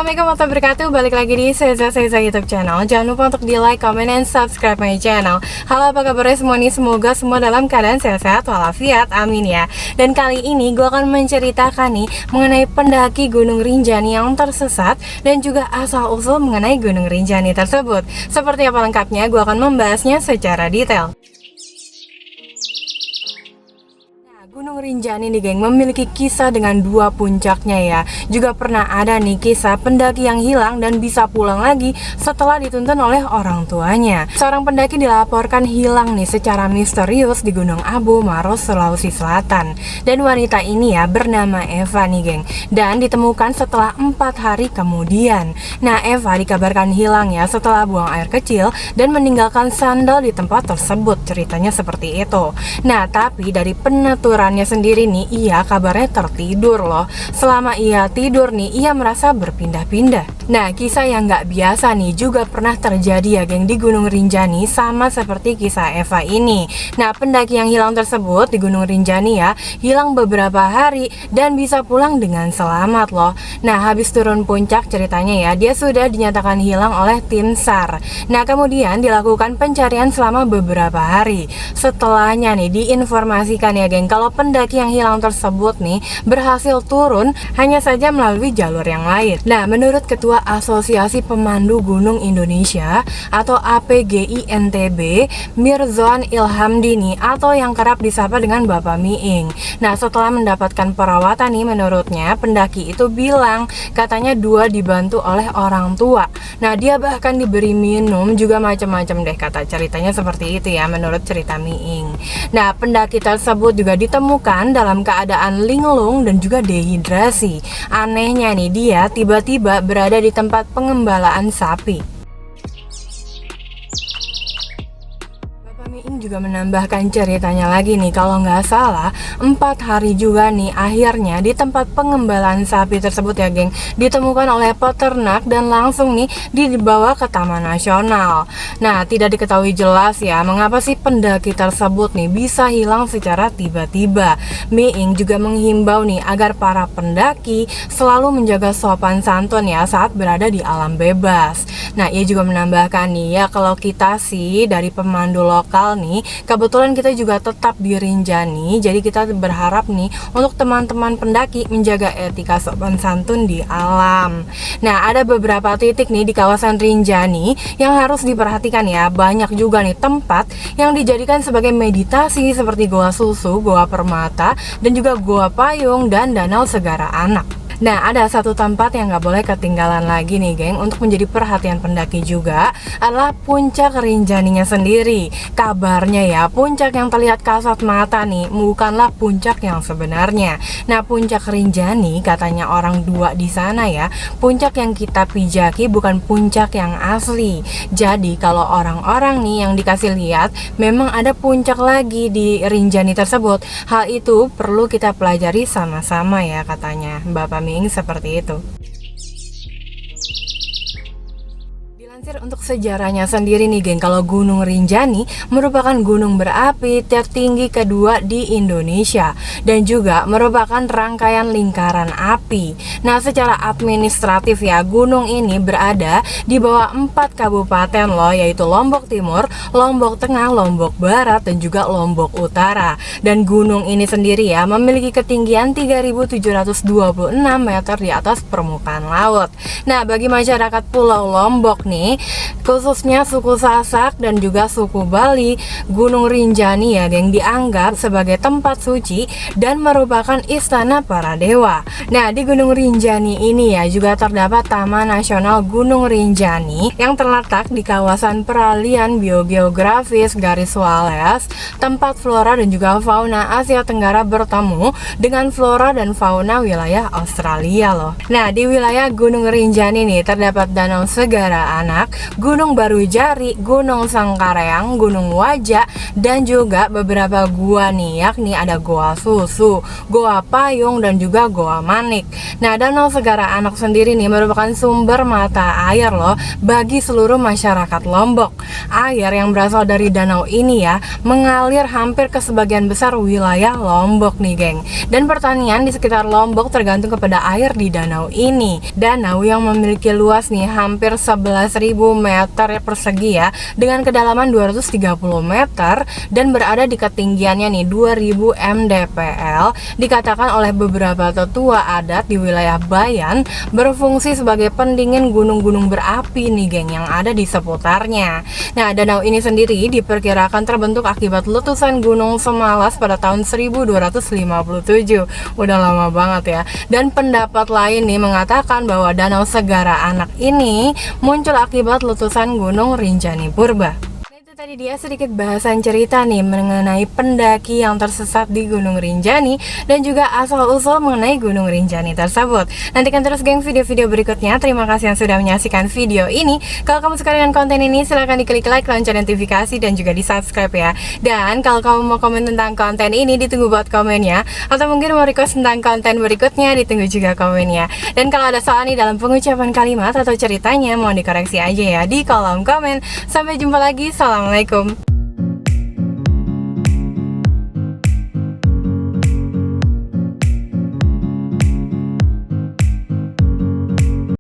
Assalamualaikum warahmatullahi wabarakatuh. Balik lagi di Seza YouTube channel. Jangan lupa untuk di like, comment, and subscribe my channel. Halo, apa kabarnya semua nih? Semoga semua dalam keadaan sehat-sehat walafiat, amin ya. Dan kali ini gue akan menceritakan nih mengenai pendaki Gunung Rinjani yang tersesat dan juga asal-usul mengenai Gunung Rinjani tersebut. Seperti apa lengkapnya, gue akan membahasnya secara detail. Gunung Rinjani nih geng, memiliki kisah dengan dua puncaknya ya. Juga pernah ada nih kisah pendaki yang hilang dan bisa pulang lagi setelah dituntun oleh orang tuanya. Seorang pendaki dilaporkan hilang nih secara misterius di Gunung Abu Maros, Sulawesi Selatan. Dan wanita ini ya bernama Eva nih geng, dan ditemukan setelah 4 hari kemudian. Nah, Eva dikabarkan hilang ya setelah buang air kecil dan meninggalkan sandal di tempat tersebut. Ceritanya seperti itu. Nah, tapi dari penuturan sendiri nih, ia kabarnya tertidur loh. Selama ia tidur nih, ia merasa berpindah-pindah. Nah, kisah yang nggak biasa nih juga pernah terjadi ya geng di Gunung Rinjani, sama seperti kisah Eva ini. Nah, pendaki yang hilang tersebut di Gunung Rinjani ya, hilang beberapa hari dan bisa pulang dengan selamat loh. Nah, habis turun puncak ceritanya ya, dia sudah dinyatakan hilang oleh tim SAR. Nah, kemudian dilakukan pencarian selama beberapa hari. Setelahnya nih diinformasikan ya geng, kalau pendaki yang hilang tersebut nih berhasil turun hanya saja melalui jalur yang lain. Nah, menurut Ketua Asosiasi Pemandu Gunung Indonesia atau APGI NTB, Mirzoan Ilhamdini atau yang kerap disapa dengan Bapak Miing. Nah, setelah mendapatkan perawatan nih, menurutnya pendaki itu bilang katanya dua dibantu oleh orang tua. Nah, dia bahkan diberi minum juga macam-macam deh, kata ceritanya seperti itu ya menurut cerita Miing. Nah, pendaki tersebut juga ditemukan dalam keadaan linglung dan juga dehidrasi. Anehnya nih, dia tiba-tiba berada di tempat pengembalaan sapi. Miing juga menambahkan ceritanya lagi nih, kalau nggak salah 4 hari juga nih akhirnya di tempat pengembalaan sapi tersebut ya geng, ditemukan oleh peternak dan langsung nih dibawa ke Taman Nasional. Nah, tidak diketahui jelas ya mengapa sih pendaki tersebut nih bisa hilang secara tiba-tiba. Miing juga menghimbau nih agar para pendaki selalu menjaga sopan santun ya saat berada di alam bebas. Nah, ia juga menambahkan nih ya, kalau kita sih dari pemandu lokal nih, kebetulan kita juga tetap di Rinjani, jadi kita berharap nih untuk teman-teman pendaki menjaga etika sopan santun di alam. Nah, ada beberapa titik nih di kawasan Rinjani yang harus diperhatikan ya. Banyak juga nih tempat yang dijadikan sebagai meditasi seperti Goa Susu, Goa Permata, dan juga Goa Payung dan Danau Segara Anak. Nah, ada satu tempat yang nggak boleh ketinggalan lagi nih geng untuk menjadi perhatian pendaki juga, adalah puncak Rinjaninya sendiri. Kabarnya ya, puncak yang terlihat kasat mata nih bukanlah puncak yang sebenarnya. Nah, puncak Rinjani katanya orang dua di sana ya, puncak yang kita pijaki bukan puncak yang asli. Jadi kalau orang-orang nih yang dikasih lihat memang ada puncak lagi di Rinjani tersebut, hal itu perlu kita pelajari sama-sama ya, katanya Bapak Miing seperti itu. Untuk sejarahnya sendiri nih geng, kalau Gunung Rinjani merupakan gunung berapi tertinggi kedua di Indonesia dan juga merupakan rangkaian lingkaran api. Nah, secara administratif ya, gunung ini berada di bawah 4 kabupaten loh, yaitu Lombok Timur, Lombok Tengah, Lombok Barat, dan juga Lombok Utara. Dan gunung ini sendiri ya memiliki ketinggian 3.726 meter di atas permukaan laut. Nah, bagi masyarakat Pulau Lombok nih, khususnya suku Sasak dan juga suku Bali, Gunung Rinjani ya geng dianggap sebagai tempat suci dan merupakan istana para dewa. Nah, di Gunung Rinjani ini ya juga terdapat Taman Nasional Gunung Rinjani yang terletak di kawasan peralihan biogeografis garis Wallace, tempat flora dan juga fauna Asia Tenggara bertemu dengan flora dan fauna wilayah Australia loh. Nah, di wilayah Gunung Rinjani nih terdapat Danau Segara Anak, Gunung Barujari, Gunung Sangkareang, Gunung Wajak, dan juga beberapa gua nih, yakni ada Goa Susu, Susu, Goa Payung, dan juga Goa Manik. Nah, Danau Segara Anak sendiri nih merupakan sumber mata air loh bagi seluruh masyarakat Lombok. Air yang berasal dari danau ini ya mengalir hampir ke sebagian besar wilayah Lombok nih geng. Dan pertanian di sekitar Lombok tergantung kepada air di danau ini. Danau yang memiliki luas nih hampir 11.000 meter persegi ya, dengan kedalaman 230 meter dan berada di ketinggiannya nih 2000 mdpl. Dikatakan oleh beberapa tetua adat di wilayah Bayan berfungsi sebagai pendingin gunung-gunung berapi nih geng yang ada di seputarnya. Nah, danau ini sendiri diperkirakan terbentuk akibat letusan Gunung Semalas pada tahun 1257. Udah lama banget ya. Dan pendapat lain nih mengatakan bahwa Danau Segara Anak ini muncul akibat letusan Gunung Rinjani Purba. Tadi dia sedikit bahasan cerita nih mengenai pendaki yang tersesat di Gunung Rinjani dan juga asal-usul mengenai Gunung Rinjani tersebut. Nantikan terus geng video-video berikutnya. Terima kasih yang sudah menyaksikan video ini. Kalau kamu suka dengan konten ini silahkan diklik like, lonceng notifikasi dan juga di subscribe ya. Dan kalau kamu mau komen tentang konten ini ditunggu buat komennya. Atau mungkin mau request tentang konten berikutnya ditunggu juga komennya. Dan kalau ada soal nih dalam pengucapan kalimat atau ceritanya mohon dikoreksi aja ya di kolom komen. Sampai jumpa lagi. Assalamualaikum.